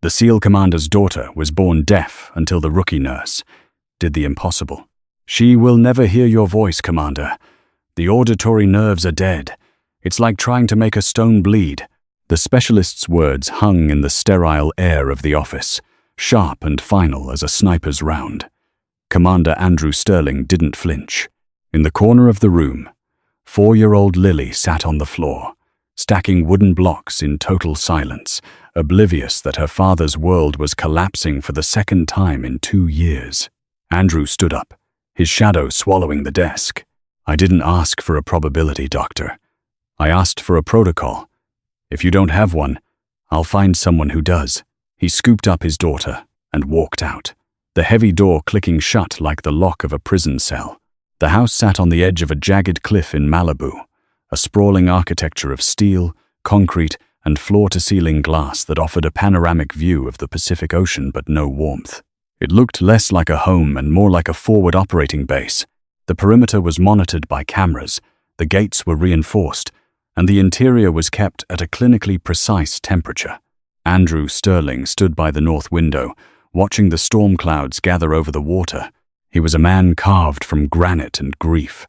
The SEAL commander's daughter was born deaf until the rookie nurse did the impossible. She will never hear your voice, Commander. The auditory nerves are dead. It's like trying to make a stone bleed. The specialist's words hung in the sterile air of the office, sharp and final as a sniper's round. Commander Andrew Sterling didn't flinch. In the corner of the room, 4-year-old Lily sat on the floor, stacking wooden blocks in total silence, oblivious that her father's world was collapsing for the second time in 2 years. Andrew stood up, his shadow swallowing the desk. I didn't ask for a probability, Doctor. I asked for a protocol. If you don't have one, I'll find someone who does. He scooped up his daughter and walked out, the heavy door clicking shut like the lock of a prison cell. The house sat on the edge of a jagged cliff in Malibu, a sprawling architecture of steel, concrete, and floor-to-ceiling glass that offered a panoramic view of the Pacific Ocean but no warmth. It looked less like a home and more like a forward operating base. The perimeter was monitored by cameras, the gates were reinforced, and the interior was kept at a clinically precise temperature. Andrew Sterling stood by the north window, watching the storm clouds gather over the water. He was a man carved from granite and grief.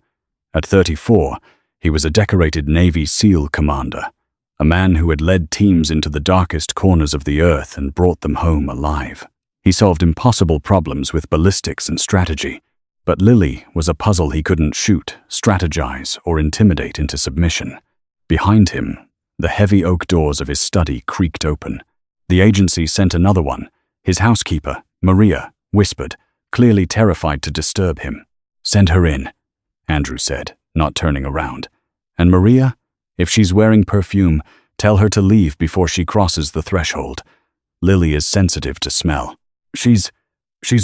At 34, he was a decorated Navy SEAL commander, a man who had led teams into the darkest corners of the earth and brought them home alive. He solved impossible problems with ballistics and strategy, but Lily was a puzzle he couldn't shoot, strategize, or intimidate into submission. Behind him, the heavy oak doors of his study creaked open. The agency sent another one. His housekeeper, Maria, whispered, clearly terrified to disturb him. "Send her in," Andrew said, not turning around. "And Maria, if she's wearing perfume, tell her to leave before she crosses the threshold. Lily is sensitive to smell." She's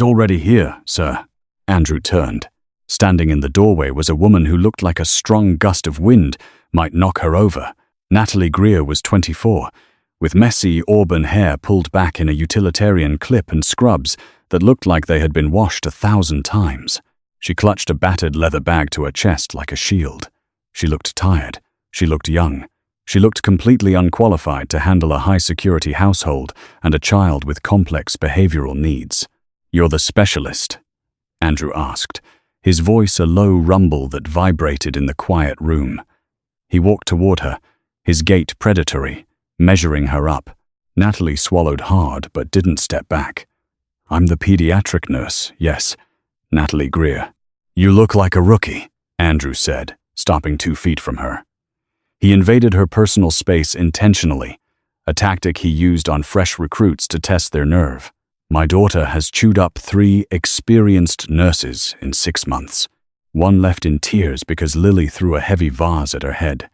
already here, sir." Andrew turned. Standing in the doorway was a woman who looked like a strong gust of wind might knock her over. Natalie Greer was 24, with messy auburn hair pulled back in a utilitarian clip and scrubs that looked like they had been washed 1,000 times. She clutched a battered leather bag to her chest like a shield. She looked tired. She looked young. She looked completely unqualified to handle a high-security household and a child with complex behavioral needs. "You're the specialist?" Andrew asked, his voice a low rumble that vibrated in the quiet room. He walked toward her, his gait predatory, measuring her up. Natalie swallowed hard but didn't step back. "I'm the pediatric nurse, yes." Natalie Greer. "You look like a rookie," Andrew said, stopping 2 feet from her. He invaded her personal space intentionally, a tactic he used on fresh recruits to test their nerve. "My daughter has chewed up 3 experienced nurses in 6 months. One left in tears because Lily threw a heavy vase at her head.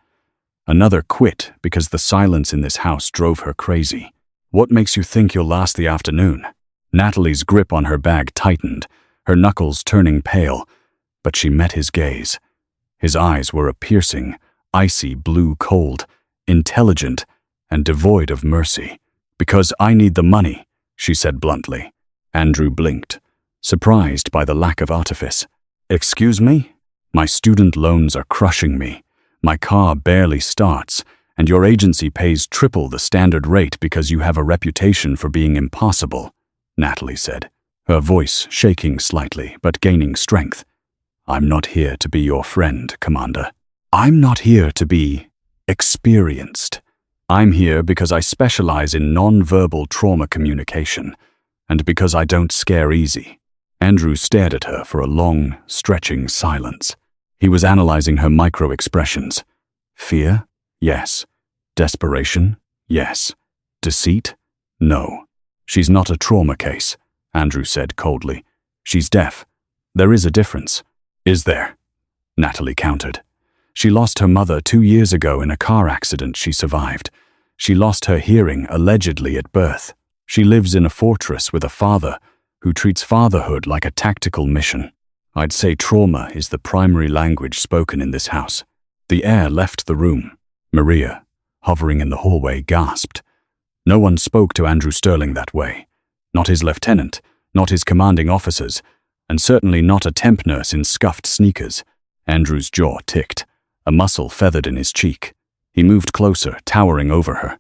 Another quit because the silence in this house drove her crazy. What makes you think you'll last the afternoon?" Natalie's grip on her bag tightened, her knuckles turning pale, but she met his gaze. His eyes were a piercing, icy blue cold, intelligent, and devoid of mercy. "Because I need the money," she said bluntly. Andrew blinked, surprised by the lack of artifice. "Excuse me? My student loans are crushing me. My car barely starts, and your agency pays triple the standard rate because you have a reputation for being impossible," Natalie said, her voice shaking slightly but gaining strength. "I'm not here to be your friend, Commander. I'm not here to be experienced. I'm here because I specialize in non-verbal trauma communication, and because I don't scare easy." Andrew stared at her for a long, stretching silence. He was analyzing her micro-expressions. Fear? Yes. Desperation? Yes. Deceit? No. "She's not a trauma case," Andrew said coldly. "She's deaf. There is a difference." "Is there?" Natalie countered. "She lost her mother 2 years ago in a car accident she survived. She lost her hearing allegedly at birth. She lives in a fortress with a father who treats fatherhood like a tactical mission. I'd say trauma is the primary language spoken in this house." The air left the room. Maria, hovering in the hallway, gasped. No one spoke to Andrew Sterling that way. Not his lieutenant, not his commanding officers, and certainly not a temp nurse in scuffed sneakers. Andrew's jaw ticked, a muscle feathered in his cheek. He moved closer, towering over her.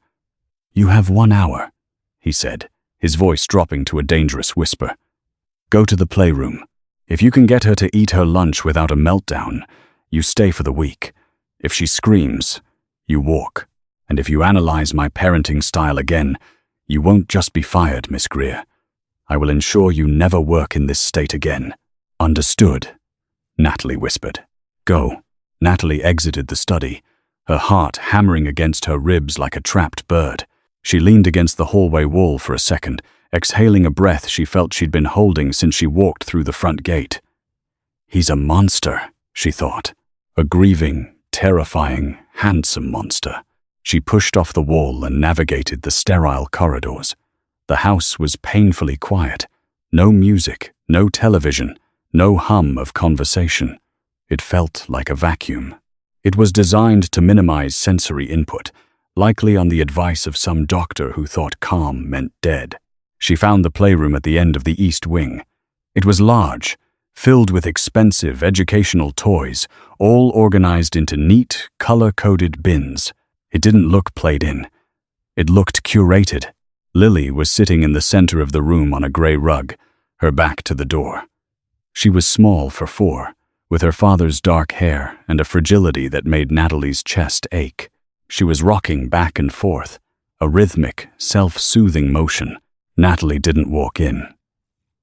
"You have 1 hour," he said, his voice dropping to a dangerous whisper. "Go to the playroom. If you can get her to eat her lunch without a meltdown, you stay for the week. If she screams, you walk. And if you analyze my parenting style again, you won't just be fired, Miss Greer. I will ensure you never work in this state again." "Understood," Natalie whispered. "Go." Natalie exited the study, her heart hammering against her ribs like a trapped bird. She leaned against the hallway wall for a second, exhaling a breath she felt she'd been holding since she walked through the front gate. "He's a monster," she thought. A grieving, terrifying, handsome monster. She pushed off the wall and navigated the sterile corridors. The house was painfully quiet. No music, no television, no hum of conversation. It felt like a vacuum. It was designed to minimize sensory input, likely on the advice of some doctor who thought calm meant dead. She found the playroom at the end of the east wing. It was large, filled with expensive educational toys, all organized into neat, color-coded bins. It didn't look played in. It looked curated. Lily was sitting in the center of the room on a gray rug, her back to the door. She was small for 4, with her father's dark hair and a fragility that made Natalie's chest ache. She was rocking back and forth, a rhythmic, self-soothing motion. Natalie didn't walk in.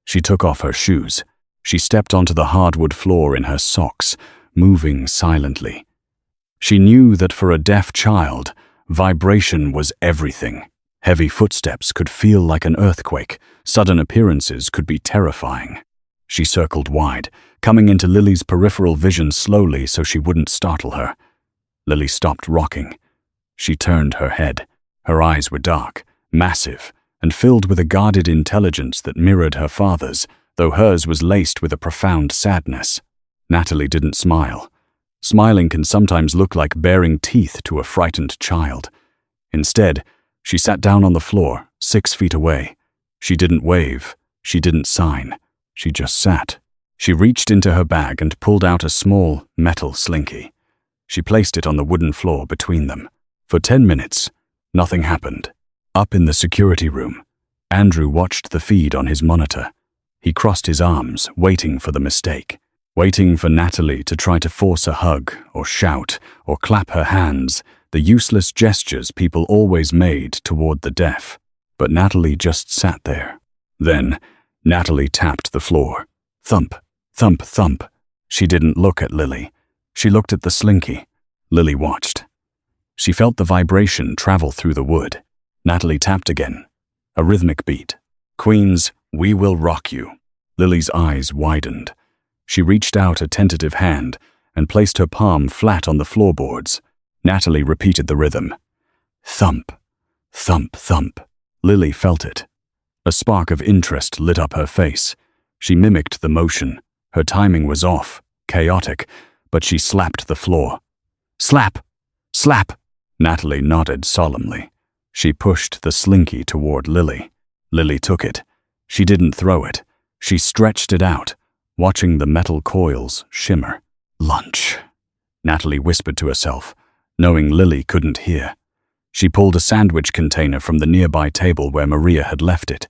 She took off her shoes. She stepped onto the hardwood floor in her socks, moving silently. She knew that for a deaf child, vibration was everything. Heavy footsteps could feel like an earthquake. Sudden appearances could be terrifying. She circled wide, coming into Lily's peripheral vision slowly so she wouldn't startle her. Lily stopped rocking. She turned her head. Her eyes were dark, massive, and filled with a guarded intelligence that mirrored her father's, though hers was laced with a profound sadness. Natalie didn't smile. Smiling can sometimes look like baring teeth to a frightened child. Instead, she sat down on the floor, 6 feet away. She didn't wave. She didn't sign. She just sat. She reached into her bag and pulled out a small, metal slinky. She placed it on the wooden floor between them. For 10 minutes, nothing happened. Up in the security room, Andrew watched the feed on his monitor. He crossed his arms, waiting for the mistake. Waiting for Natalie to try to force a hug, or shout, or clap her hands, the useless gestures people always made toward the deaf. But Natalie just sat there. Then, Natalie tapped the floor. Thump, thump, thump. She didn't look at Lily. She looked at the slinky. Lily watched. She felt the vibration travel through the wood. Natalie tapped again. A rhythmic beat. Queen's "We Will Rock You." Lily's eyes widened. She reached out a tentative hand and placed her palm flat on the floorboards. Natalie repeated the rhythm. Thump, thump, thump. Lily felt it. A spark of interest lit up her face. She mimicked the motion. Her timing was off, chaotic, but she slapped the floor. Slap! Slap! Natalie nodded solemnly. She pushed the slinky toward Lily. Lily took it. She didn't throw it. She stretched it out, watching the metal coils shimmer. Lunch, Natalie whispered to herself, knowing Lily couldn't hear. She pulled a sandwich container from the nearby table where Maria had left it.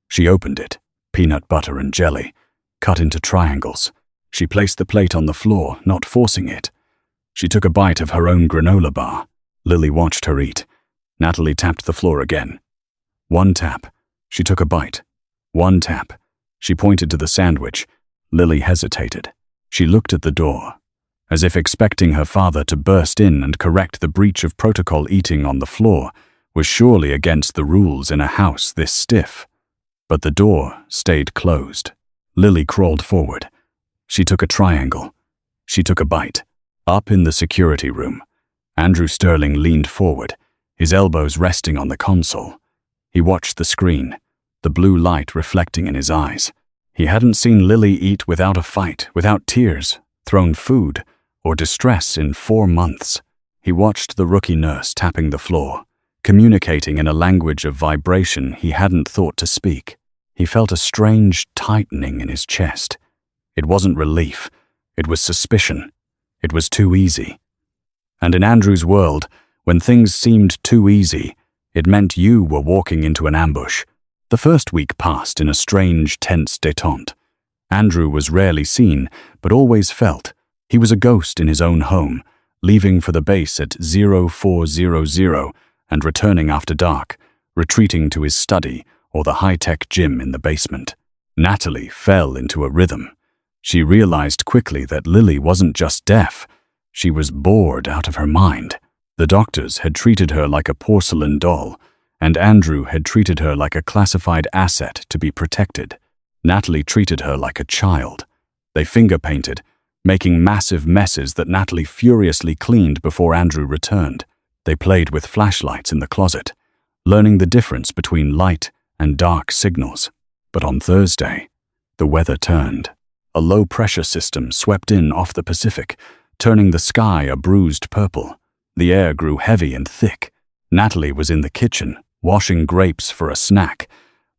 She opened it, peanut butter and jelly, cut into triangles. She placed the plate on the floor, not forcing it. She took a bite of her own granola bar. Lily watched her eat. Natalie tapped the floor again. 1 tap. She took a bite. 1 tap. She pointed to the sandwich. Lily hesitated. She looked at the door, as if expecting her father to burst in and correct the breach of protocol. Eating on the floor was surely against the rules in a house this stiff. But the door stayed closed. Lily crawled forward. She took a triangle. She took a bite. Up in the security room, Andrew Sterling leaned forward, his elbows resting on the console. He watched the screen, the blue light reflecting in his eyes. He hadn't seen Lily eat without a fight, without tears, thrown food, or distress in 4 months. He watched the rookie nurse tapping the floor, communicating in a language of vibration he hadn't thought to speak. He felt a strange tightening in his chest. It wasn't relief. It was suspicion. It was too easy. And in Andrew's world, when things seemed too easy, it meant you were walking into an ambush. The first week passed in a strange, tense détente. Andrew was rarely seen, but always felt. He was a ghost in his own home, leaving for the base at 0400 and returning after dark, retreating to his study or the high-tech gym in the basement. Natalie fell into a rhythm. She realized quickly that Lily wasn't just deaf. She was bored out of her mind. The doctors had treated her like a porcelain doll, and Andrew had treated her like a classified asset to be protected. Natalie treated her like a child. They finger-painted, making massive messes that Natalie furiously cleaned before Andrew returned. They played with flashlights in the closet, learning the difference between light and dark signals. But on Thursday, the weather turned. A low-pressure system swept in off the Pacific, turning the sky a bruised purple. The air grew heavy and thick. Natalie was in the kitchen, washing grapes for a snack,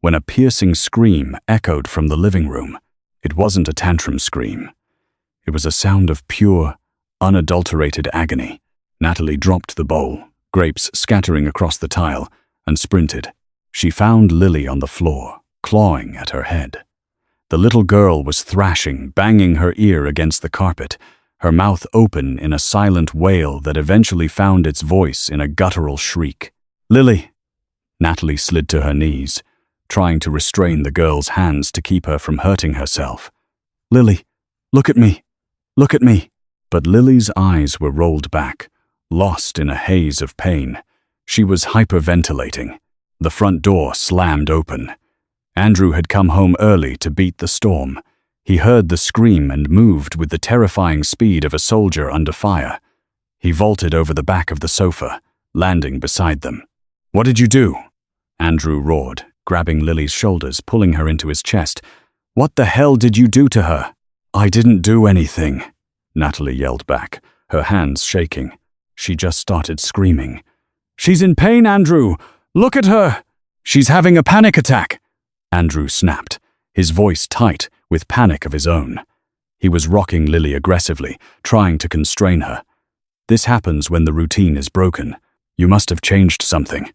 when a piercing scream echoed from the living room. It wasn't a tantrum scream. It was a sound of pure, unadulterated agony. Natalie dropped the bowl, grapes scattering across the tile, and sprinted. She found Lily on the floor, clawing at her head. The little girl was thrashing, banging her ear against the carpet, her mouth open in a silent wail that eventually found its voice in a guttural shriek. "Lily!" Natalie slid to her knees, trying to restrain the girl's hands to keep her from hurting herself. "Lily, look at me! Look at me!" But Lily's eyes were rolled back, lost in a haze of pain. She was hyperventilating. The front door slammed open. Andrew had come home early to beat the storm. He heard the scream and moved with the terrifying speed of a soldier under fire. He vaulted over the back of the sofa, landing beside them. "What did you do?" Andrew roared, grabbing Lily's shoulders, pulling her into his chest. "What the hell did you do to her?" "I didn't do anything," Natalie yelled back, her hands shaking. She just started screaming. "She's in pain, Andrew! Look at her! She's having a panic attack!" Andrew snapped, his voice tight with panic of his own. He was rocking Lily aggressively, trying to constrain her. "This happens when the routine is broken. You must have changed something.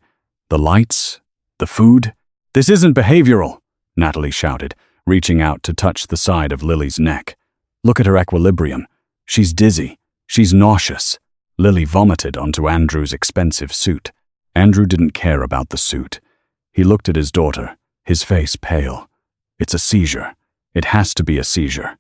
The lights? The food? This isn't behavioral," Natalie shouted, reaching out to touch the side of Lily's neck. "Look at her equilibrium. She's dizzy. She's nauseous." Lily vomited onto Andrew's expensive suit. Andrew didn't care about the suit. He looked at his daughter, his face pale. "It's a seizure. It has to be a seizure."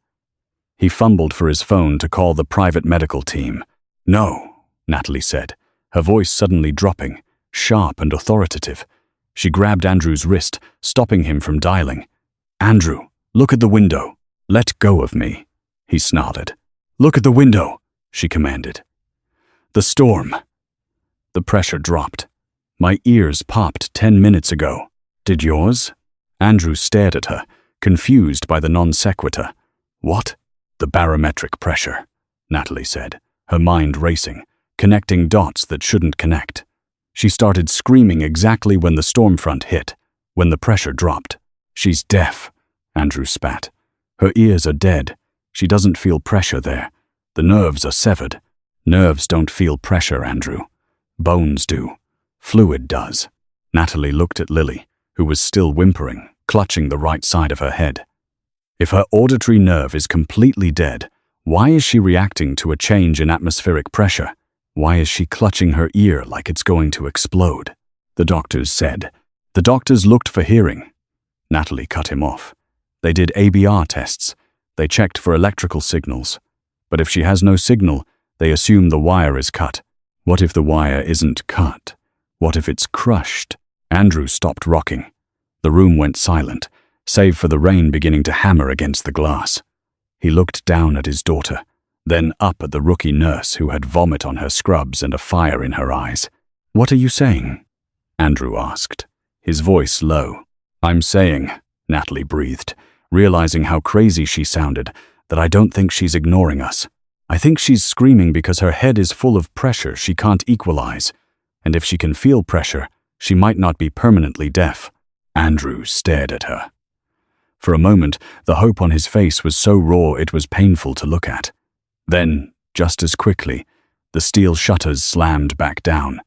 He fumbled for his phone to call the private medical team. "No," Natalie said, her voice suddenly dropping, sharp and authoritative. She grabbed Andrew's wrist, stopping him from dialing. "Andrew, look at the window. Let go of me," he snarled. "Look at the window," she commanded. "The storm." The pressure dropped. "My ears popped 10 minutes ago. Did yours?" Andrew stared at her, confused by the non sequitur. "What?" "The barometric pressure," Natalie said, her mind racing, connecting dots that shouldn't connect. She started screaming exactly when the storm front hit, when the pressure dropped. "She's deaf," Andrew spat. "Her ears are dead. She doesn't feel pressure there. The nerves are severed." "Nerves don't feel pressure, Andrew. Bones do. Fluid does." Natalie looked at Lily, who was still whimpering, clutching the right side of her head. If her auditory nerve is completely dead, why is she reacting to a change in atmospheric pressure? Why is she clutching her ear like it's going to explode? The doctors said. The doctors looked for hearing. Natalie cut him off. They did ABR tests. They checked for electrical signals. But if she has no signal, they assume the wire is cut. What if the wire isn't cut? What if it's crushed? Andrew stopped rocking. The room went silent, save for the rain beginning to hammer against the glass. He looked down at his daughter, then up at the rookie nurse who had vomit on her scrubs and a fire in her eyes. "What are you saying?" Andrew asked, his voice low. "I'm saying," Natalie breathed, realizing how crazy she sounded, "that I don't think she's ignoring us. I think she's screaming because her head is full of pressure she can't equalize, and if she can feel pressure, she might not be permanently deaf." Andrew stared at her. For a moment, the hope on his face was so raw it was painful to look at. Then, just as quickly, the steel shutters slammed back down.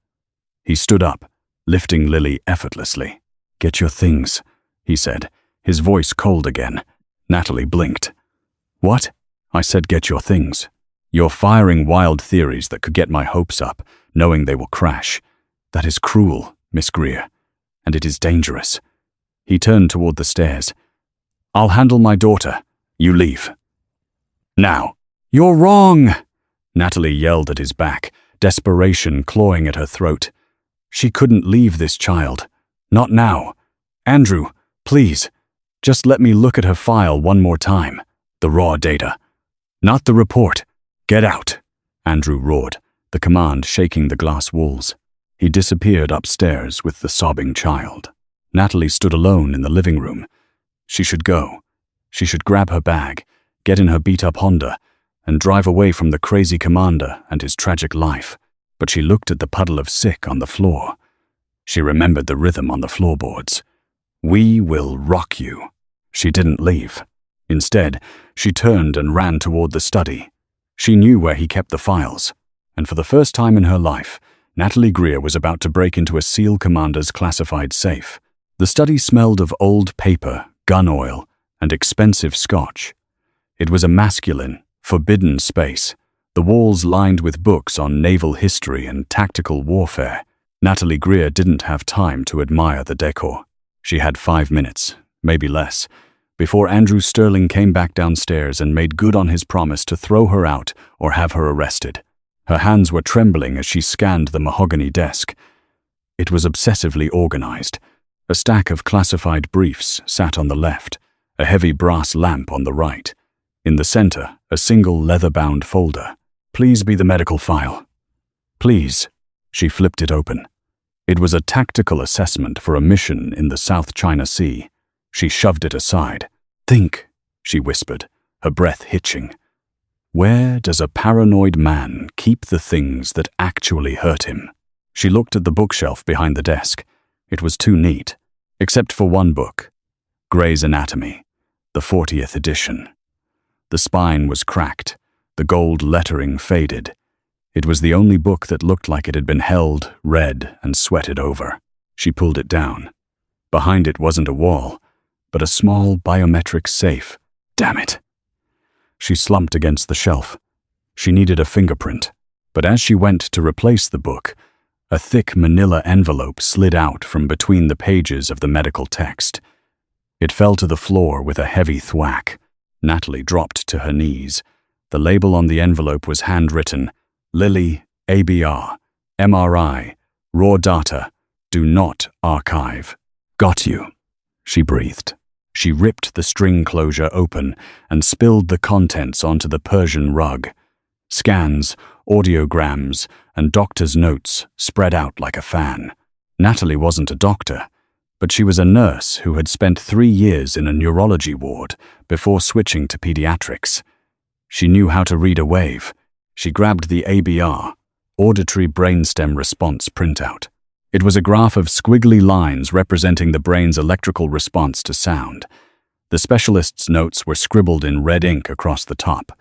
He stood up, lifting Lily effortlessly. "Get your things. he said, his voice cold again. Natalie blinked. What? I said get your things. You're firing wild theories that could get my hopes up, knowing they will crash. That is cruel, Miss Greer, and it is dangerous. He turned toward the stairs. I'll handle my daughter. You leave. Now. You're wrong! Natalie yelled at his back, desperation clawing at her throat. She couldn't leave this child. Not now. Andrew, please, just let me look at her file one more time. The raw data. Not the report. Get out, Andrew roared, the command shaking the glass walls. He disappeared upstairs with the sobbing child. Natalie stood alone in the living room. She should go. She should grab her bag, get in her beat-up Honda, and drive away from the crazy commander and his tragic life. But she looked at the puddle of sick on the floor. She remembered the rhythm on the floorboards. We will rock you. She didn't leave. Instead, she turned and ran toward the study. She knew where he kept the files, and for the first time in her life, Natalie Greer was about to break into a SEAL commander's classified safe. The study smelled of old paper, gun oil, and expensive scotch. It was a masculine, forbidden space, the walls lined with books on naval history and tactical warfare. Natalie Greer didn't have time to admire the decor. She had 5 minutes, maybe less, before Andrew Sterling came back downstairs and made good on his promise to throw her out or have her arrested. Her hands were trembling as she scanned the mahogany desk. It was obsessively organized. A stack of classified briefs sat on the left, a heavy brass lamp on the right. In the center, a single leather-bound folder. Please be the medical file. Please. She flipped it open. It was a tactical assessment for a mission in the South China Sea. She shoved it aside. Think, she whispered, her breath hitching. Where does a paranoid man keep the things that actually hurt him? She looked at the bookshelf behind the desk. It was too neat, except for one book, Gray's Anatomy, the 40th edition. The spine was cracked, the gold lettering faded. It was the only book that looked like it had been held, read, and sweated over. She pulled it down. Behind it wasn't a wall, but a small biometric safe. Damn it! She slumped against the shelf. She needed a fingerprint, but as she went to replace the book, a thick manila envelope slid out from between the pages of the medical text. It fell to the floor with a heavy thwack. Natalie dropped to her knees. The label on the envelope was handwritten, Lily, ABR, MRI, raw data, do not archive. Got you, she breathed. She ripped the string closure open and spilled the contents onto the Persian rug. Scans, audiograms, and doctor's notes spread out like a fan. Natalie wasn't a doctor, but she was a nurse who had spent 3 years in a neurology ward before switching to pediatrics. She knew how to read a wave. She grabbed the ABR, Auditory Brainstem Response printout. It was a graph of squiggly lines representing the brain's electrical response to sound. The specialist's notes were scribbled in red ink across the top.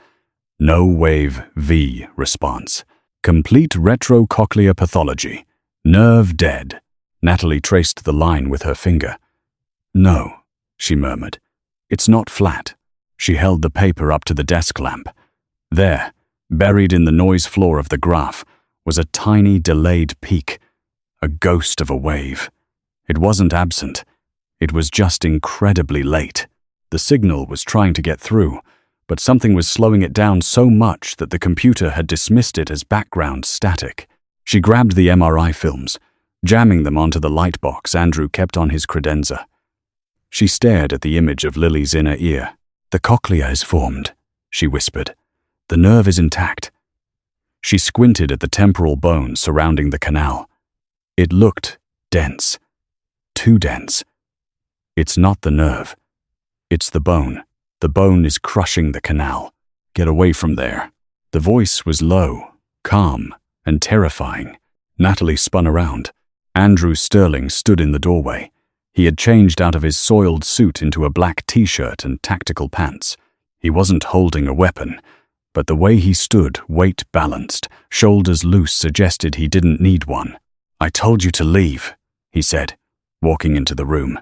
No wave V response. Complete retrocochlear pathology. Nerve dead. Natalie traced the line with her finger. No, she murmured. It's not flat. She held the paper up to the desk lamp. There, buried in the noise floor of the graph, was a tiny delayed peak. A ghost of a wave. It wasn't absent. It was just incredibly late. The signal was trying to get through, but something was slowing it down so much that the computer had dismissed it as background static. She grabbed the MRI films, jamming them onto the light box Andrew kept on his credenza. She stared at the image of Lily's inner ear. The cochlea is formed, she whispered. The nerve is intact. She squinted at the temporal bone surrounding the canal. It looked dense. Too dense. It's not the nerve. It's the bone. The bone is crushing the canal. Get away from there. The voice was low, calm, and terrifying. Natalie spun around. Andrew Sterling stood in the doorway. He had changed out of his soiled suit into a black t-shirt and tactical pants. He wasn't holding a weapon, but the way he stood, weight balanced, shoulders loose, suggested he didn't need one. I told you to leave, he said, walking into the room.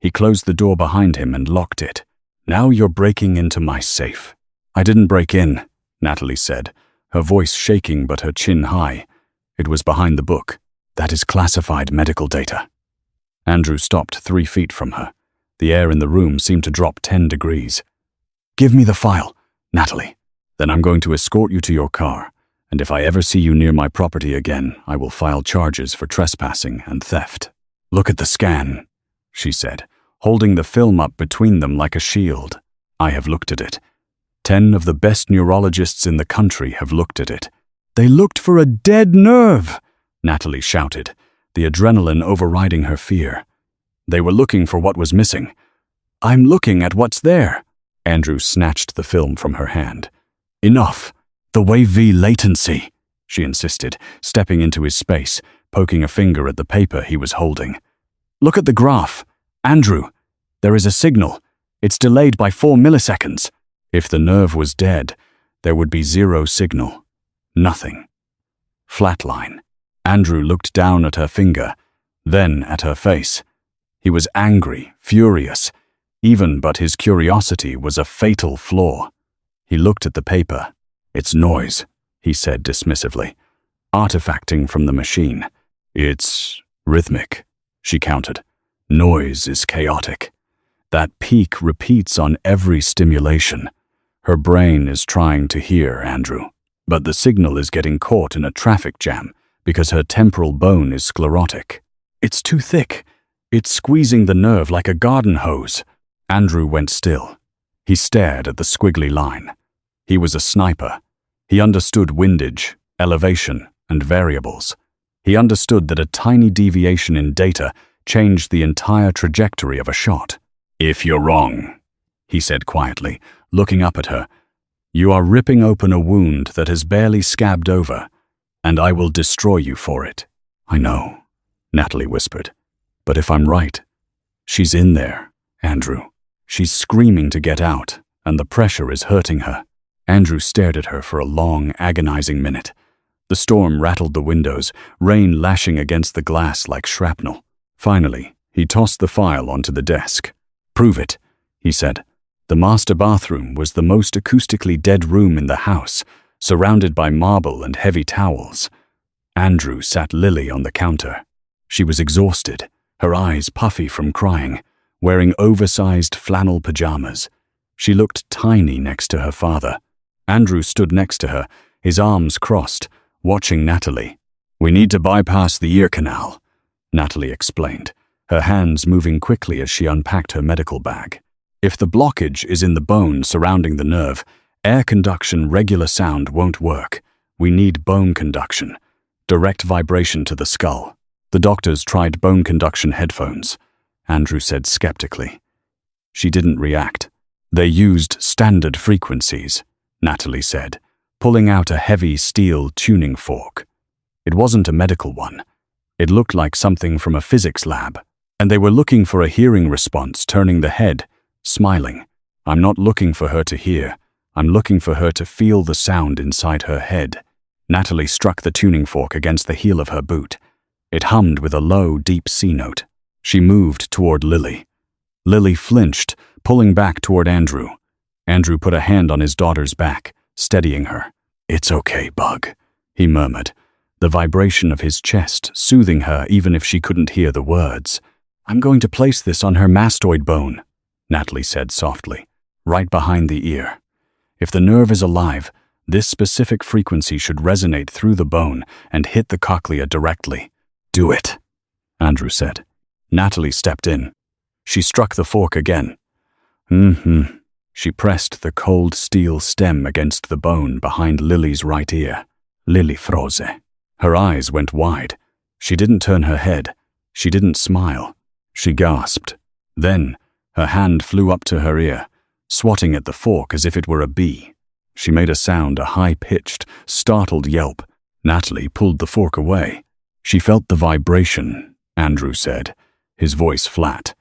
He closed the door behind him and locked it. "Now you're breaking into my safe." "I didn't break in," Natalie said, her voice shaking but her chin high. "It was behind the book. That is classified medical data." Andrew stopped 3 feet from her. The air in the room seemed to drop 10 degrees. "Give me the file, Natalie. Then I'm going to escort you to your car, and if I ever see you near my property again, I will file charges for trespassing and theft." "Look at the scan," she said, holding the film up between them like a shield. "I have looked at it. 10 of the best neurologists in the country have looked at it." "They looked for a dead nerve," Natalie shouted, the adrenaline overriding her fear. "They were looking for what was missing." "I'm looking at what's there." Andrew snatched the film from her hand. "Enough. The wave V latency," she insisted, stepping into his space, poking a finger at the paper he was holding. "Look at the graph. Andrew, there is a signal. It's delayed by 4 milliseconds. If the nerve was dead, there would be 0 signal. Nothing. Flatline." Andrew looked down at her finger, then at her face. He was angry, furious. Even but his curiosity was a fatal flaw. He looked at the paper. "It's noise," he said dismissively. "Artifacting from the machine. It's rhythmic," she countered. "Noise is chaotic. That peak repeats on every stimulation. Her brain is trying to hear, Andrew, but the signal is getting caught in a traffic jam because her temporal bone is sclerotic. It's too thick. It's squeezing the nerve like a garden hose." Andrew went still. He stared at the squiggly line. He was a sniper. He understood windage, elevation, and variables. He understood that a tiny deviation in data changed the entire trajectory of a shot. "If you're wrong," he said quietly, looking up at her, "you are ripping open a wound that has barely scabbed over, and I will destroy you for it." "I know," Natalie whispered. "But if I'm right, she's in there, Andrew. She's screaming to get out, and the pressure is hurting her." Andrew stared at her for a long, agonizing minute. The storm rattled the windows, rain lashing against the glass like shrapnel. Finally, he tossed the file onto the desk. "Prove it," he said. The master bathroom was the most acoustically dead room in the house, surrounded by marble and heavy towels. Andrew sat Lily on the counter. She was exhausted, her eyes puffy from crying, wearing oversized flannel pajamas. She looked tiny next to her father. Andrew stood next to her, his arms crossed, watching Natalie. "We need to bypass the ear canal," Natalie explained, her hands moving quickly as she unpacked her medical bag. "If the blockage is in the bone surrounding the nerve, air conduction regular sound won't work. We need bone conduction, direct vibration to the skull." "The doctors tried bone conduction headphones," Andrew said skeptically. She didn't react. "They used standard frequencies," Natalie said, pulling out a heavy steel tuning fork. It wasn't a medical one. It looked like something from a physics lab, and they were looking for a hearing response, turning the head, smiling. "I'm not looking for her to hear. I'm looking for her to feel the sound inside her head." Natalie struck the tuning fork against the heel of her boot. It hummed with a low, deep C note. She moved toward Lily. Lily flinched, pulling back toward Andrew. Andrew put a hand on his daughter's back, steadying her. "It's okay, Bug," he murmured, the vibration of his chest soothing her even if she couldn't hear the words. "I'm going to place this on her mastoid bone," Natalie said softly, "right behind the ear. If the nerve is alive, this specific frequency should resonate through the bone and hit the cochlea directly." "Do it," Andrew said. Natalie stepped in. She struck the fork again. She pressed the cold steel stem against the bone behind Lily's right ear. Lily froze. Her eyes went wide. She didn't turn her head. She didn't smile. She gasped. Then, her hand flew up to her ear, swatting at the fork as if it were a bee. She made a sound, a high-pitched, startled yelp. Natalie pulled the fork away. "She felt the vibration," Andrew said, his voice flat.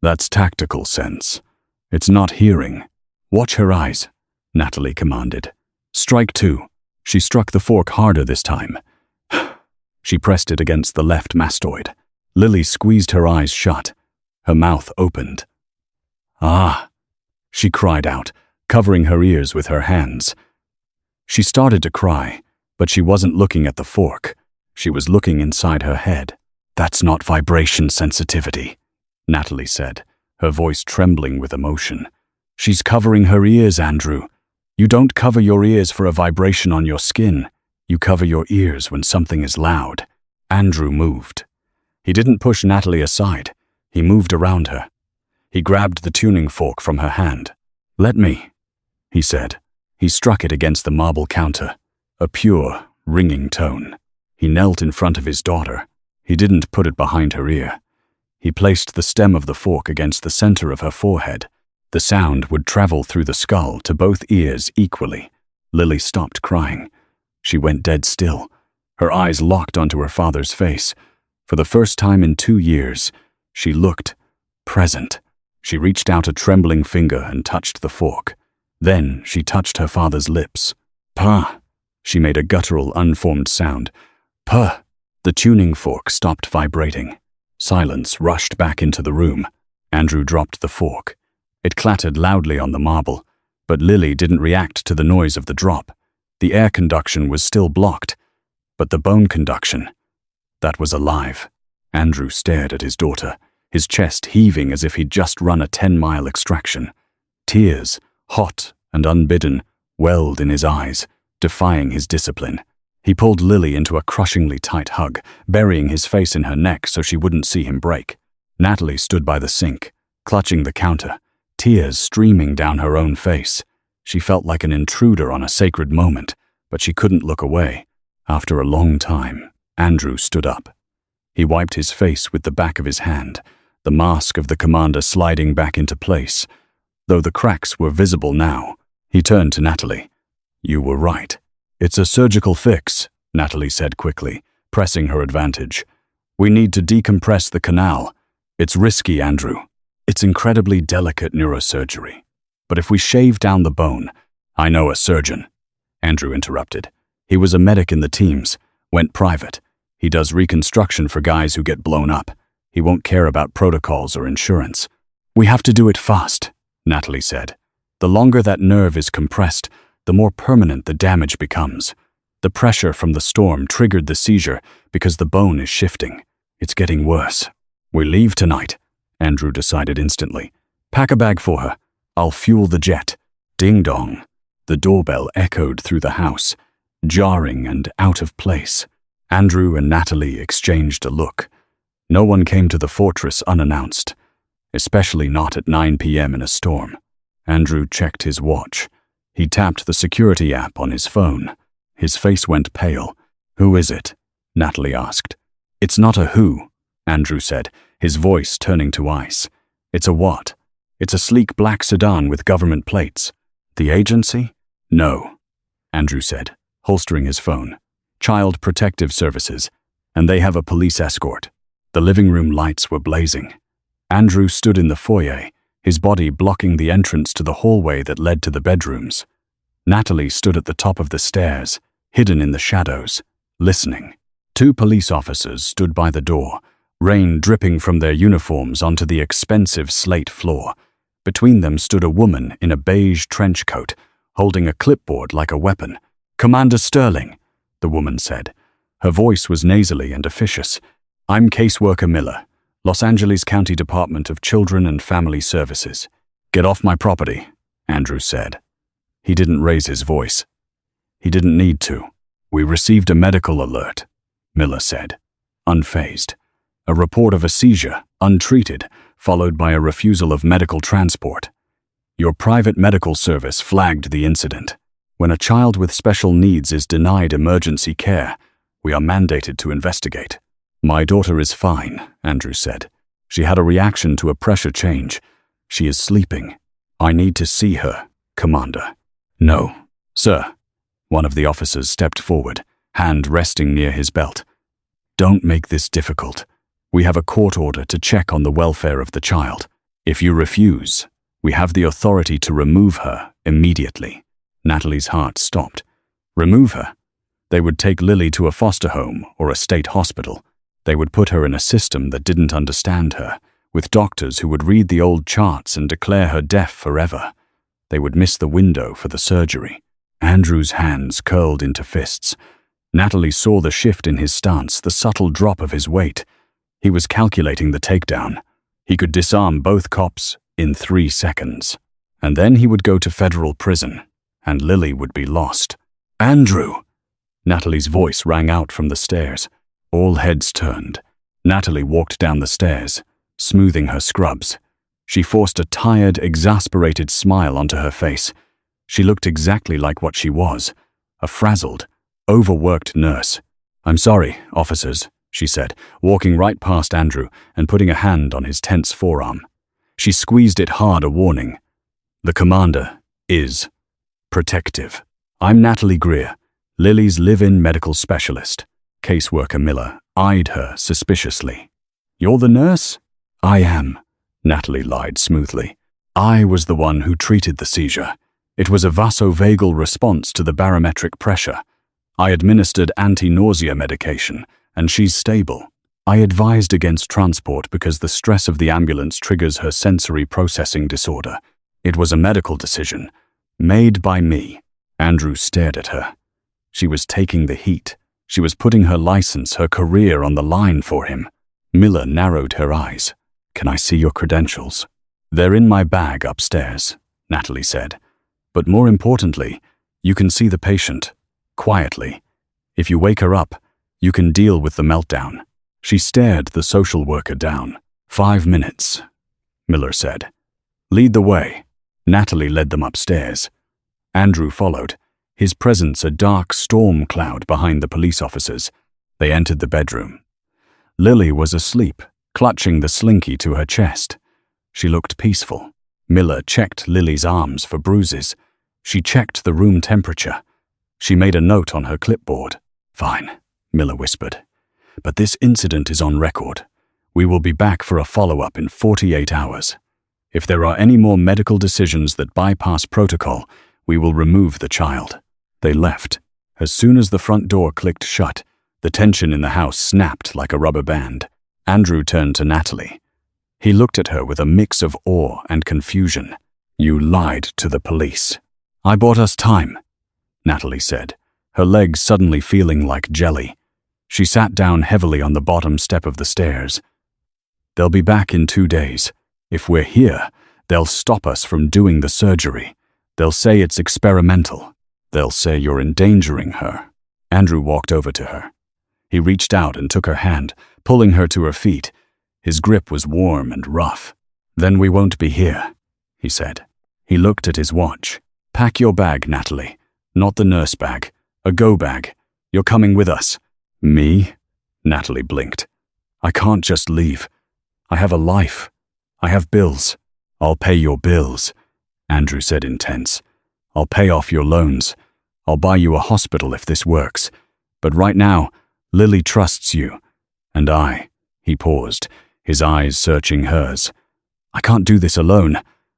"That's tactical sense. It's not hearing." "Watch her eyes," Natalie commanded. "Strike two." She struck the fork harder this time. She pressed it against the left mastoid. Lily squeezed her eyes shut. Her mouth opened. "Ah!" she cried out, covering her ears with her hands. She started to cry, but she wasn't looking at the fork. She was looking inside her head. "That's not vibration sensitivity," Natalie said, her voice trembling with emotion. "She's covering her ears, Andrew. You don't cover your ears for a vibration on your skin. You cover your ears when something is loud." Andrew moved. He didn't push Natalie aside. He moved around her. He grabbed the tuning fork from her hand. "Let me," he said. He struck it against the marble counter, a pure, ringing tone. He knelt in front of his daughter. He didn't put it behind her ear. He placed the stem of the fork against the center of her forehead. The sound would travel through the skull to both ears equally. Lily stopped crying. She went dead still. Her eyes locked onto her father's face. For the first time in 2 years, she looked present. She reached out a trembling finger and touched the fork. Then she touched her father's lips. "Puh!" She made a guttural, unformed sound. "Puh!" The tuning fork stopped vibrating. Silence rushed back into the room. Andrew dropped the fork. It clattered loudly on the marble, but Lily didn't react to the noise of the drop. The air conduction was still blocked, but the bone conduction, that was alive. Andrew stared at his daughter, his chest heaving as if he'd just run a 10-mile extraction. Tears, hot and unbidden, welled in his eyes, defying his discipline. He pulled Lily into a crushingly tight hug, burying his face in her neck so she wouldn't see him break. Natalie stood by the sink, clutching the counter, tears streaming down her own face. She felt like an intruder on a sacred moment, but she couldn't look away. After a long time, Andrew stood up. He wiped his face with the back of his hand, the mask of the commander sliding back into place. Though the cracks were visible now, he turned to Natalie. "You were right. It's a surgical fix," Natalie said quickly, pressing her advantage. "We need to decompress the canal. It's risky, Andrew. It's incredibly delicate neurosurgery. But if we shave down the bone—" "I know a surgeon," Andrew interrupted. "He was a medic in the teams, went private. He does reconstruction for guys who get blown up. He won't care about protocols or insurance." "We have to do it fast," Natalie said. "The longer that nerve is compressed, the more permanent the damage becomes. The pressure from the storm triggered the seizure because the bone is shifting. It's getting worse." "We leave tonight," Andrew decided instantly. "Pack a bag for her. I'll fuel the jet." Ding-dong. The doorbell echoed through the house, jarring and out of place. Andrew and Natalie exchanged a look. No one came to the fortress unannounced, especially not at 9 p.m. in a storm. Andrew checked his watch. He tapped the security app on his phone. His face went pale. "Who is it?" Natalie asked. "It's not a who," Andrew said, his voice turning to ice. "It's a what? It's a sleek black sedan with government plates." "The agency?" "No," Andrew said, holstering his phone. "Child Protective Services, and they have a police escort." The living room lights were blazing. Andrew stood in the foyer, his body blocking the entrance to the hallway that led to the bedrooms. Natalie stood at the top of the stairs, hidden in the shadows, listening. 2 police officers stood by the door, rain dripping from their uniforms onto the expensive slate floor. Between them stood a woman in a beige trench coat, holding a clipboard like a weapon. "Commander Sterling," the woman said. Her voice was nasally and officious. "I'm caseworker Miller, Los Angeles County Department of Children and Family Services." "Get off my property," Andrew said. He didn't raise his voice. He didn't need to. "We received a medical alert," Miller said, unfazed. "A report of a seizure, untreated, followed by a refusal of medical transport. Your private medical service flagged the incident. When a child with special needs is denied emergency care, we are mandated to investigate." "My daughter is fine," Andrew said. "She had a reaction to a pressure change. She is sleeping. I need to see her, Commander." "No, sir." One of the officers stepped forward, hand resting near his belt. "Don't make this difficult. We have a court order to check on the welfare of the child. If you refuse, we have the authority to remove her immediately." Natalie's heart stopped. Remove her? They would take Lily to a foster home or a state hospital. They would put her in a system that didn't understand her, with doctors who would read the old charts and declare her deaf forever. They would miss the window for the surgery. Andrew's hands curled into fists. Natalie saw the shift in his stance, the subtle drop of his weight. He was calculating the takedown. He could disarm both cops in 3 seconds. And then he would go to federal prison, and Lily would be lost. "Andrew!" Natalie's voice rang out from the stairs. All heads turned. Natalie walked down the stairs, smoothing her scrubs. She forced a tired, exasperated smile onto her face. She looked exactly like what she was, a frazzled, overworked nurse. "I'm sorry, officers," she said, walking right past Andrew and putting a hand on his tense forearm. She squeezed it hard, a warning. "The commander is protective. I'm Natalie Greer, Lily's live-in medical specialist." Caseworker Miller eyed her suspiciously. "You're the nurse?" "I am," Natalie lied smoothly. "I was the one who treated the seizure. It was a vasovagal response to the barometric pressure. I administered anti-nausea medication, and she's stable. I advised against transport because the stress of the ambulance triggers her sensory processing disorder. It was a medical decision, made by me." Andrew stared at her. She was taking the heat. She was putting her license, her career on the line for him. Miller narrowed her eyes. "Can I see your credentials?" "They're in my bag upstairs," Natalie said. "But more importantly, you can see the patient, quietly. If you wake her up, you can deal with the meltdown." She stared the social worker down. "5 minutes," Miller said. "Lead the way." Natalie led them upstairs. Andrew followed, his presence a dark storm cloud behind the police officers. They entered the bedroom. Lily was asleep, clutching the slinky to her chest. She looked peaceful. Miller checked Lily's arms for bruises. She checked the room temperature. She made a note on her clipboard. "Fine," Miller whispered. "But this incident is on record. We will be back for a follow-up in 48 hours. If there are any more medical decisions that bypass protocol, we will remove the child." They left. As soon as the front door clicked shut, the tension in the house snapped like a rubber band. Andrew turned to Natalie. He looked at her with a mix of awe and confusion. "You lied to the police." "I bought us time," Natalie said, her legs suddenly feeling like jelly. She sat down heavily on the bottom step of the stairs. "They'll be back in 2 days. If we're here, they'll stop us from doing the surgery. They'll say it's experimental. They'll say you're endangering her." Andrew walked over to her. He reached out and took her hand, pulling her to her feet. His grip was warm and rough. "Then we won't be here," he said. He looked at his watch. "Pack your bag, Natalie. Not the nurse bag. A go bag. You're coming with us." "Me?" Natalie blinked. "I can't just leave. I have a life. I have bills." "I'll pay your bills," Andrew said intense. "I'll pay off your loans. I'll buy you a hospital if this works. But right now, Lily trusts you. And he paused, his eyes searching hers. "I can't do this alone.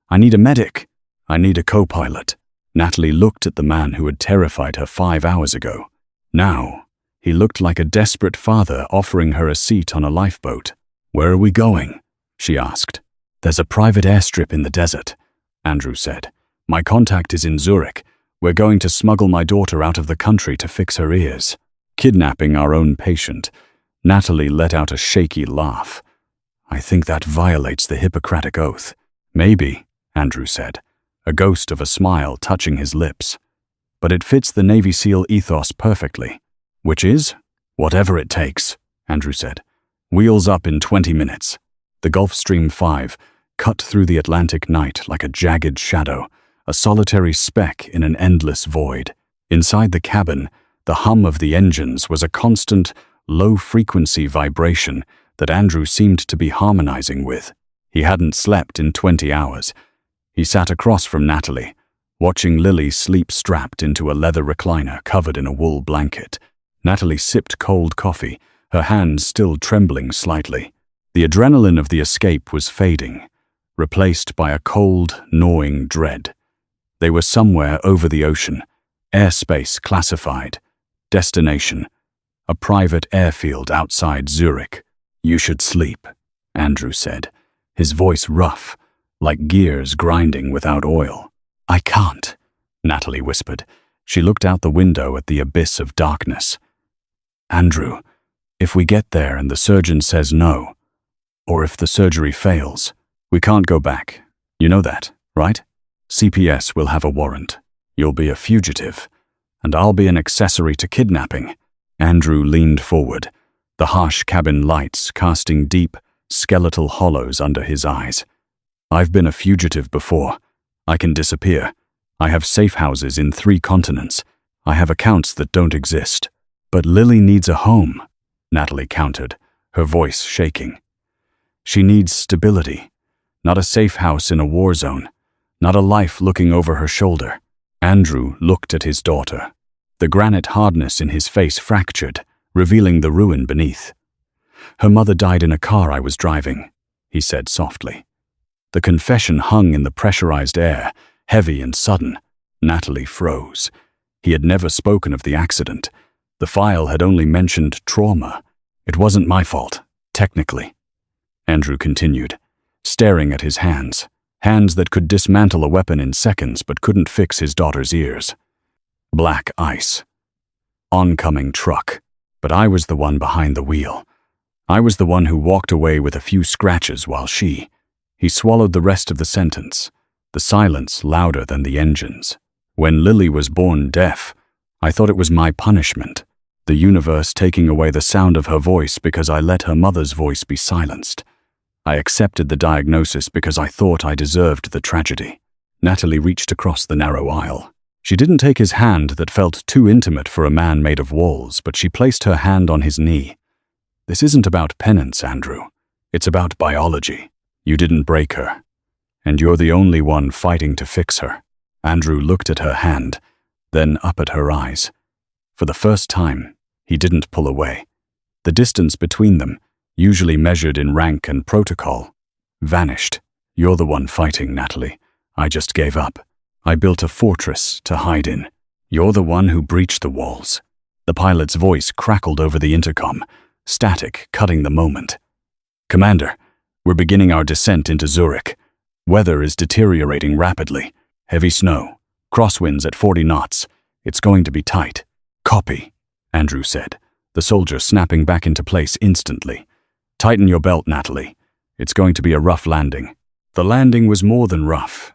I need a medic. I need a co-pilot." Natalie looked at the man who had terrified her 5 hours ago. Now, he looked like a desperate father offering her a seat on a lifeboat. "Where are we going?" she asked. "There's a private airstrip in the desert," Andrew said. "My contact is in Zurich. We're going to smuggle my daughter out of the country to fix her ears." Kidnapping our own patient. Natalie let out a shaky laugh. "I think that violates the Hippocratic Oath." "Maybe," Andrew said, a ghost of a smile touching his lips. "But it fits the Navy SEAL ethos perfectly." "Which is?" "Whatever it takes," Andrew said. "Wheels up in 20 minutes. The Gulf Stream 5 cut through the Atlantic night like a jagged shadow, a solitary speck in an endless void. Inside the cabin, the hum of the engines was a constant, low-frequency vibration that Andrew seemed to be harmonizing with. He hadn't slept in 20 hours. He sat across from Natalie, watching Lily sleep strapped into a leather recliner covered in a wool blanket. Natalie sipped cold coffee, her hands still trembling slightly. The adrenaline of the escape was fading, replaced by a cold, gnawing dread. They were somewhere over the ocean, airspace classified, destination, a private airfield outside Zurich. "You should sleep," Andrew said, his voice rough, like gears grinding without oil. "I can't," Natalie whispered. She looked out the window at the abyss of darkness. "Andrew, if we get there and the surgeon says no, or if the surgery fails, we can't go back. You know that, right? CPS will have a warrant. You'll be a fugitive, and I'll be an accessory to kidnapping." Andrew leaned forward, the harsh cabin lights casting deep, skeletal hollows under his eyes. "I've been a fugitive before. I can disappear. I have safe houses in 3 continents. I have accounts that don't exist. But Lily needs a home," Natalie countered, her voice shaking. "She needs stability, not a safe house in a war zone, not a life looking over her shoulder." Andrew looked at his daughter. The granite hardness in his face fractured, revealing the ruin beneath. "Her mother died in a car I was driving," he said softly. The confession hung in the pressurized air, heavy and sudden. Natalie froze. He had never spoken of the accident. The file had only mentioned trauma. "It wasn't my fault, technically," Andrew continued, staring at his hands that could dismantle a weapon in seconds but couldn't fix his daughter's ears. Black ice. Oncoming truck. But I was the one behind the wheel. I was the one who walked away with a few scratches while she... He swallowed the rest of the sentence, the silence louder than the engines. "When Lily was born deaf, I thought it was my punishment, the universe taking away the sound of her voice because I let her mother's voice be silenced. I accepted the diagnosis because I thought I deserved the tragedy." Natalie reached across the narrow aisle. She didn't take his hand that felt too intimate for a man made of walls, but she placed her hand on his knee. "This isn't about penance, Andrew. It's about biology. You didn't break her, and you're the only one fighting to fix her." Andrew looked at her hand, then up at her eyes. For the first time, he didn't pull away. The distance between them, usually measured in rank and protocol, vanished. "You're the one fighting, Natalie. I just gave up. I built a fortress to hide in. You're the one who breached the walls." The pilot's voice crackled over the intercom, static cutting the moment. "Commander, we're beginning our descent into Zurich. Weather is deteriorating rapidly. Heavy snow, crosswinds at 40 knots. It's going to be tight." "Copy," Andrew said, the soldier snapping back into place instantly. "Tighten your belt, Natalie. It's going to be a rough landing." The landing was more than rough.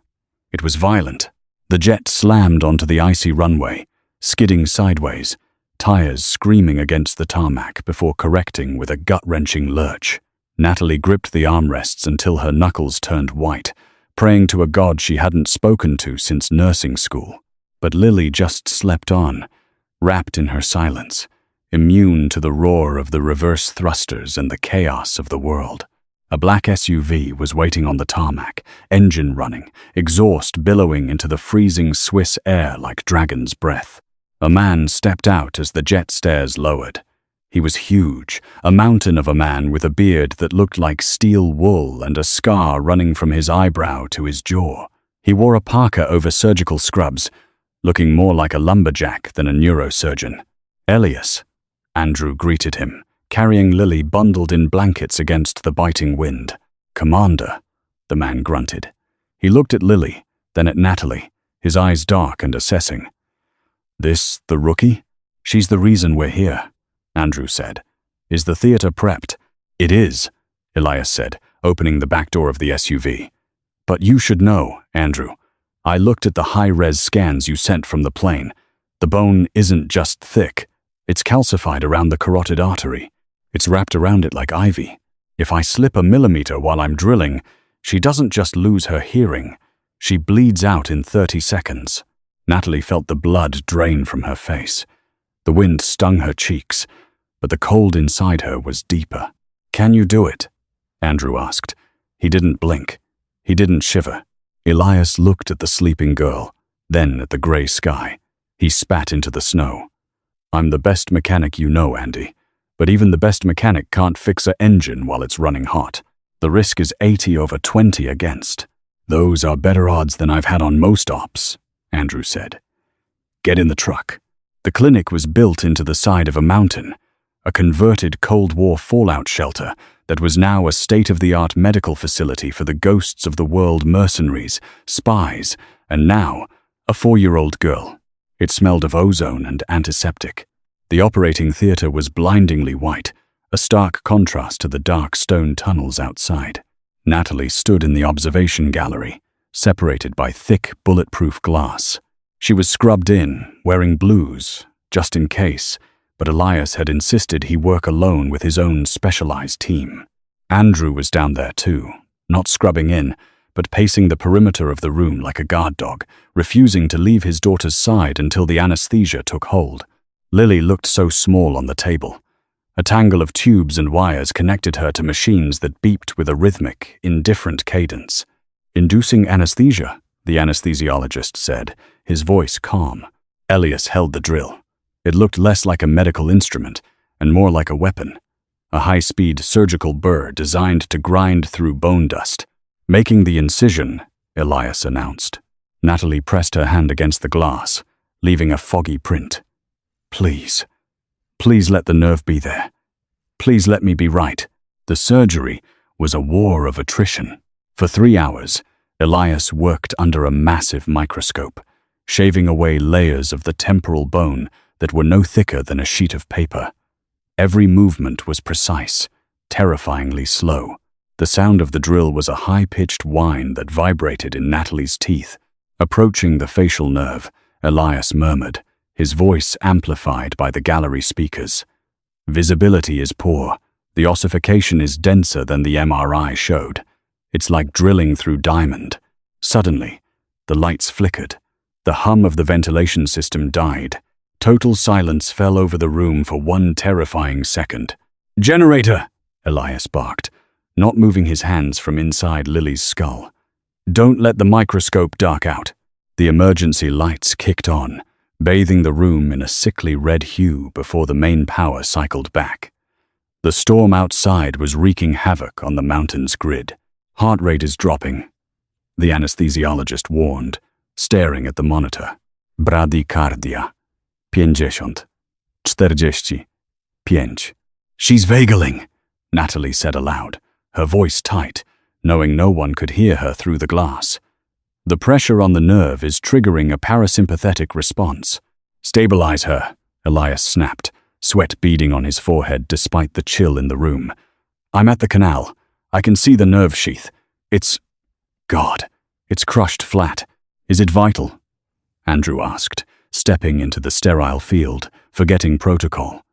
It was violent. The jet slammed onto the icy runway, skidding sideways, tires screaming against the tarmac before correcting with a gut-wrenching lurch. Natalie gripped the armrests until her knuckles turned white, praying to a god she hadn't spoken to since nursing school. But Lily just slept on, wrapped in her silence, immune to the roar of the reverse thrusters and the chaos of the world. A black SUV was waiting on the tarmac, engine running, exhaust billowing into the freezing Swiss air like dragon's breath. A man stepped out as the jet stairs lowered. He was huge, a mountain of a man with a beard that looked like steel wool and a scar running from his eyebrow to his jaw. He wore a parka over surgical scrubs, looking more like a lumberjack than a neurosurgeon. "Elias," Andrew greeted him, carrying Lily bundled in blankets against the biting wind. "Commander," the man grunted. He looked at Lily, then at Natalie, his eyes dark and assessing. "This the rookie? She's the reason we're here," Andrew said. "Is the theater prepped?" "It is," Elias said, opening the back door of the SUV. "But you should know, Andrew. I looked at the high-res scans you sent from the plane. The bone isn't just thick. It's calcified around the carotid artery. It's wrapped around it like ivy. If I slip a millimeter while I'm drilling, she doesn't just lose her hearing. She bleeds out in 30 seconds. Natalie felt the blood drain from her face. The wind stung her cheeks, but the cold inside her was deeper. "Can you do it?" Andrew asked. He didn't blink. He didn't shiver. Elias looked at the sleeping girl, then at the gray sky. He spat into the snow. "I'm the best mechanic you know, Andy. But even the best mechanic can't fix an engine while it's running hot. The risk is 80/20 against. Those are better odds than I've had on most ops," Andrew said. "Get in the truck." The clinic was built into the side of a mountain. a converted Cold War fallout shelter that was now a state-of-the-art medical facility for the ghosts of the world mercenaries, spies, and now a 4-year-old girl. It smelled of ozone and antiseptic. The operating theater was blindingly white, a stark contrast to the dark stone tunnels outside. Natalie stood in the observation gallery, separated by thick, bulletproof glass. She was scrubbed in, wearing blues, just in case, but Elias had insisted he work alone with his own specialized team. Andrew was down there too, not scrubbing in, but pacing the perimeter of the room like a guard dog, refusing to leave his daughter's side until the anesthesia took hold. Lily looked so small on the table. A tangle of tubes and wires connected her to machines that beeped with a rhythmic, indifferent cadence. "Inducing anesthesia," the anesthesiologist said, his voice calm. Elias held the drill. It looked less like a medical instrument and more like a weapon, a high-speed surgical burr designed to grind through bone dust. "Making the incision," Elias announced. Natalie pressed her hand against the glass, leaving a foggy print. "Please. Please let the nerve be there. Please let me be right." The surgery was a war of attrition. For 3 hours, Elias worked under a massive microscope, shaving away layers of the temporal bone that were no thicker than a sheet of paper. Every movement was precise, terrifyingly slow. The sound of the drill was a high-pitched whine that vibrated in Natalie's teeth. Approaching the facial nerve, Elias murmured, his voice amplified by the gallery speakers. "Visibility is poor. The ossification is denser than the MRI showed. It's like drilling through diamond." Suddenly, the lights flickered. The hum of the ventilation system died. Total silence fell over the room for 1 terrifying second. "Generator!" Elias barked, not moving his hands from inside Lily's skull. "Don't let the microscope dark out." The emergency lights kicked on, bathing the room in a sickly red hue before the main power cycled back. The storm outside was wreaking havoc on the mountain's grid. "Heart rate is dropping," the anesthesiologist warned, staring at the monitor. "Bradycardia. 50. 45. "She's vagaling," Natalie said aloud, her voice tight, knowing no one could hear her through the glass. "The pressure on the nerve is triggering a parasympathetic response." "Stabilize her," Elias snapped, sweat beading on his forehead despite the chill in the room. "I'm at the canal. I can see the nerve sheath. God, it's crushed flat. Is it vital?" Andrew asked, stepping into the sterile field, forgetting protocol.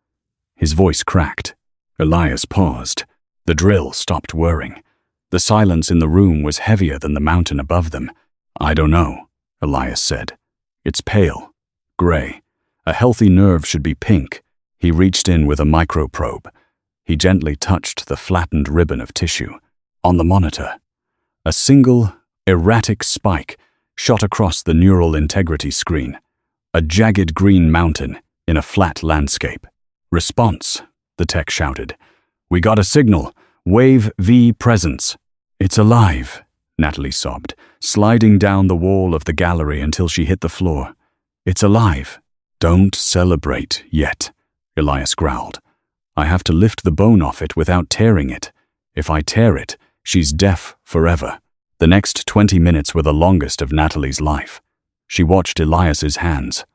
His voice cracked. Elias paused. The drill stopped whirring. The silence in the room was heavier than the mountain above them. "I don't know," Elias said. "It's pale, gray. A healthy nerve should be pink." He reached in with a microprobe. He gently touched the flattened ribbon of tissue. On the monitor, a single, erratic spike shot across the neural integrity screen. A jagged green mountain in a flat landscape. "Response," the tech shouted. "We got a signal. Wave V presence." "It's alive," Natalie sobbed, sliding down the wall of the gallery until she hit the floor. "It's alive." "Don't celebrate yet," Elias growled. "I have to lift the bone off it without tearing it. If I tear it, she's deaf forever." The next 20 minutes were the longest of Natalie's life. She watched Elias's hands.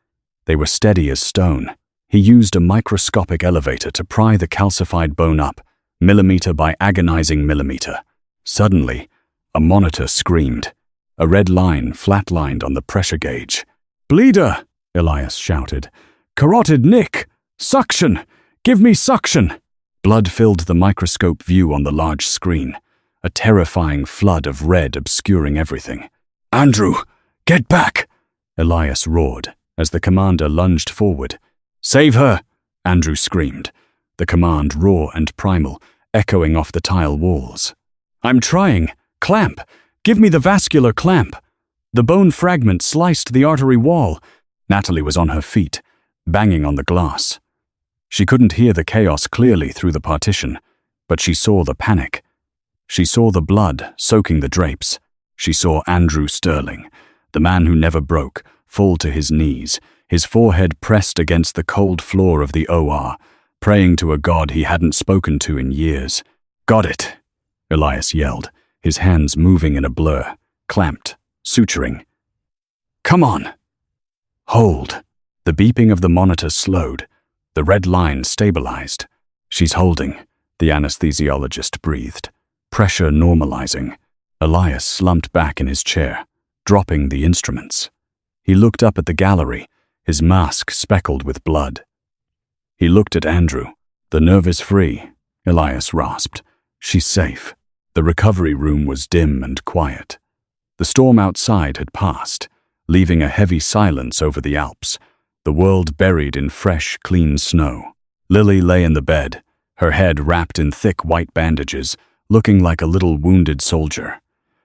They were steady as stone. He used a microscopic elevator to pry the calcified bone up, millimeter by agonizing millimeter. Suddenly, a monitor screamed. A red line flatlined on the pressure gauge. "Bleeder!" Elias shouted. "Carotid nick! Suction! Give me suction!" Blood filled the microscope view on the large screen, a terrifying flood of red obscuring everything. "Andrew, get back!" Elias roared as the commander lunged forward. "Save her!" Andrew screamed, the command raw and primal, echoing off the tile walls. "I'm trying. Clamp! Give me the vascular clamp!" The bone fragment sliced the artery wall. Natalie was on her feet, banging on the glass. She couldn't hear the chaos clearly through the partition, but she saw the panic. She saw the blood soaking the drapes. She saw Andrew Sterling, the man who never broke, fall to his knees, his forehead pressed against the cold floor of the OR, praying to a god he hadn't spoken to in years. "Got it," Elias yelled, his hands moving in a blur, clamped, suturing. "Come on." "Hold." The beeping of the monitor slowed. The red line stabilized. "She's holding," the anesthesiologist breathed, pressure normalizing. Elias slumped back in his chair, dropping the instruments. He looked up at the gallery, his mask speckled with blood. He looked at Andrew. "The nerve is free," Elias rasped. "She's safe." The recovery room was dim and quiet. The storm outside had passed, leaving a heavy silence over the Alps, the world buried in fresh, clean snow. Lily lay in the bed, her head wrapped in thick white bandages, looking like a little wounded soldier.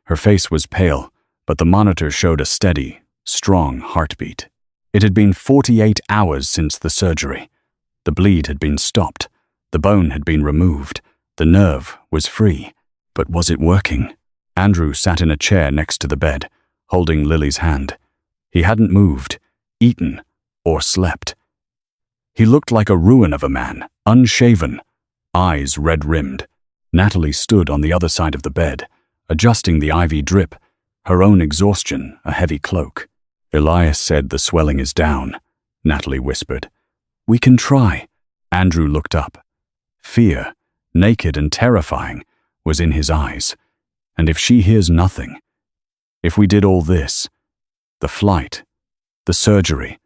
Her face was pale, but the monitor showed a steady, strong heartbeat. It had been 48 hours since the surgery. The bleed had been stopped. The bone had been removed. The nerve was free. But was it working? Andrew sat in a chair next to the bed, holding Lily's hand. He hadn't moved, eaten, or slept. He looked like a ruin of a man, unshaven, eyes red-rimmed. Natalie stood on the other side of the bed, adjusting the IV drip, her own exhaustion a heavy cloak. "Elias said the swelling is down," Natalie whispered. "We can try." Andrew looked up. Fear, naked and terrifying, was in his eyes. And if she hears nothing, if we did all this, the flight, the surgery,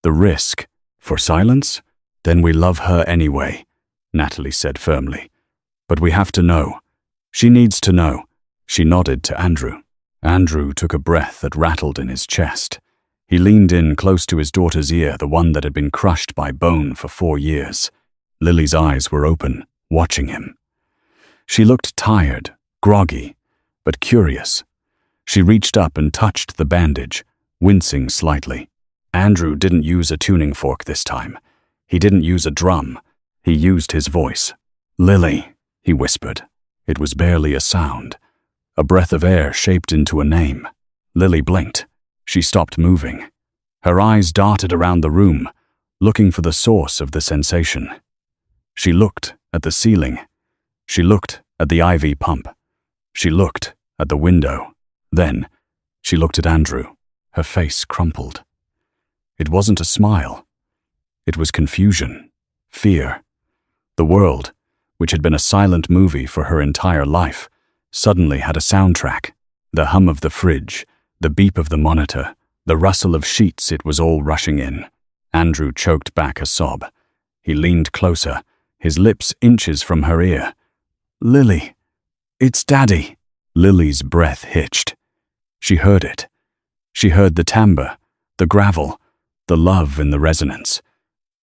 the risk, for silence, then we love her anyway, Natalie said firmly. "But we have to know. She needs to know." She nodded to Andrew. Andrew took a breath that rattled in his chest. He leaned in close to his daughter's ear, the one that had been crushed by bone for 4 years. Lily's eyes were open, watching him. She looked tired, groggy, but curious. She reached up and touched the bandage, wincing slightly. Andrew didn't use a tuning fork this time. He didn't use a drum. He used his voice. "Lily," he whispered. It was barely a sound. A breath of air shaped into a name. Lily blinked. She stopped moving. Her eyes darted around the room, looking for the source of the sensation. She looked at the ceiling. She looked at the IV pump. She looked at the window. Then, she looked at Andrew. Her face crumpled. It wasn't a smile. It was confusion, fear. The world, which had been a silent movie for her entire life, suddenly had a soundtrack. The hum of the fridge, the beep of the monitor, the rustle of sheets, it was all rushing in. Andrew choked back a sob. He leaned closer, his lips inches from her ear. "Lily, it's Daddy." Lily's breath hitched. She heard it. She heard the timbre, the gravel, the love in the resonance.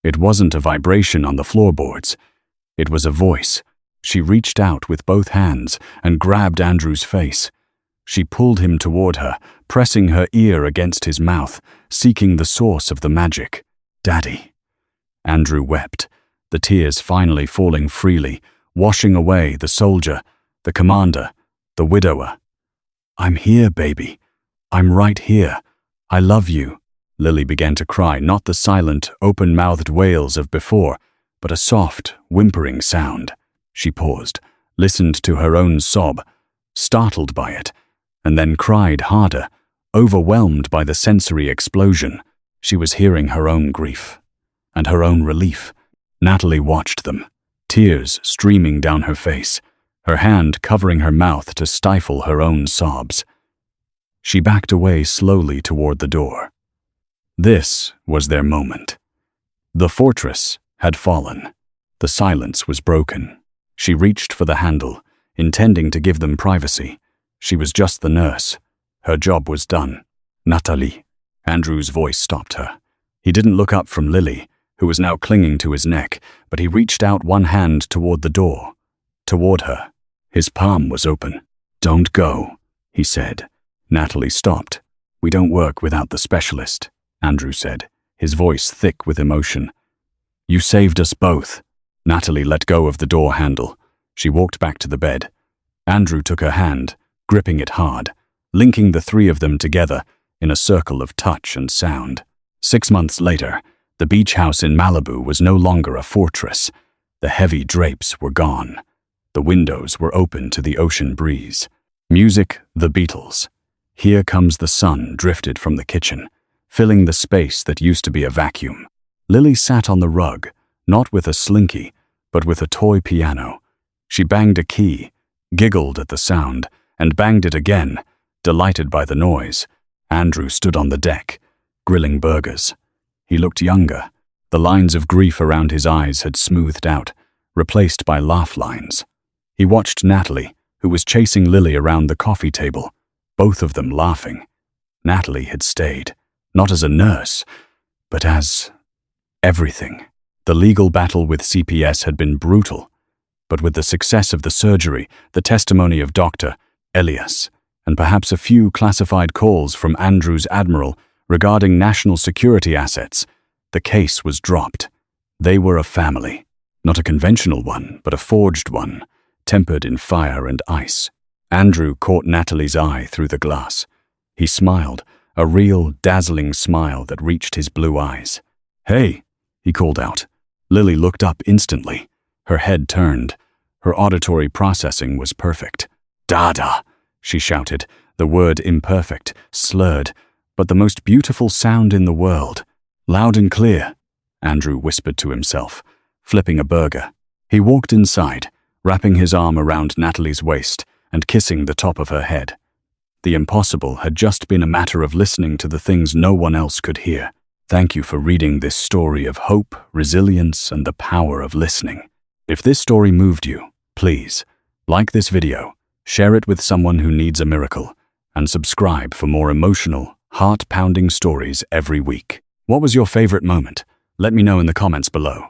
It wasn't a vibration on the floorboards. It was a voice. She reached out with both hands and grabbed Andrew's face. She pulled him toward her, pressing her ear against his mouth, seeking the source of the magic. "Daddy." Andrew wept, the tears finally falling freely, washing away the soldier, the commander, the widower. "I'm here, baby. I'm right here. I love you." Lily began to cry, not the silent, open-mouthed wails of before, but a soft, whimpering sound. She paused, listened to her own sob, startled by it, and then cried harder, overwhelmed by the sensory explosion. She was hearing her own grief and her own relief. Natalie watched them, tears streaming down her face, her hand covering her mouth to stifle her own sobs. She backed away slowly toward the door. This was their moment. The fortress had fallen. The silence was broken. She reached for the handle, intending to give them privacy. She was just the nurse. Her job was done. "Natalie." Andrew's voice stopped her. He didn't look up from Lily, who was now clinging to his neck, but he reached out one hand toward the door, toward her. His palm was open. "Don't go," he said. Natalie stopped. "We don't work without the specialist," Andrew said, his voice thick with emotion. "You saved us both." Natalie let go of the door handle. She walked back to the bed. Andrew took her hand, gripping it hard, linking the three of them together in a circle of touch and sound. 6 months later, the beach house in Malibu was no longer a fortress. The heavy drapes were gone. The windows were open to the ocean breeze. Music, the Beatles. Here Comes the Sun drifted from the kitchen, filling the space that used to be a vacuum. Lily sat on the rug, not with a slinky, but with a toy piano. She banged a key, giggled at the sound, and banged it again, delighted by the noise. Andrew stood on the deck, grilling burgers. He looked younger. The lines of grief around his eyes had smoothed out, replaced by laugh lines. He watched Natalie, who was chasing Lily around the coffee table, both of them laughing. Natalie had stayed, not as a nurse, but as everything. The legal battle with CPS had been brutal, but with the success of the surgery, the testimony of Dr. Elias, and perhaps a few classified calls from Andrew's admiral regarding national security assets, the case was dropped. They were a family, not a conventional one, but a forged one, tempered in fire and ice. Andrew caught Natalie's eye through the glass. He smiled, a real, dazzling smile that reached his blue eyes. "Hey," he called out. Lily looked up instantly. Her head turned. Her auditory processing was perfect. "Dada," she shouted, the word imperfect, slurred, but the most beautiful sound in the world. "Loud and clear," Andrew whispered to himself, flipping a burger. He walked inside, wrapping his arm around Natalie's waist and kissing the top of her head. The impossible had just been a matter of listening to the things no one else could hear. Thank you for reading this story of hope, resilience, and the power of listening. If this story moved you, please like this video, share it with someone who needs a miracle, and subscribe for more emotional, heart-pounding stories every week. What was your favorite moment? Let me know in the comments below.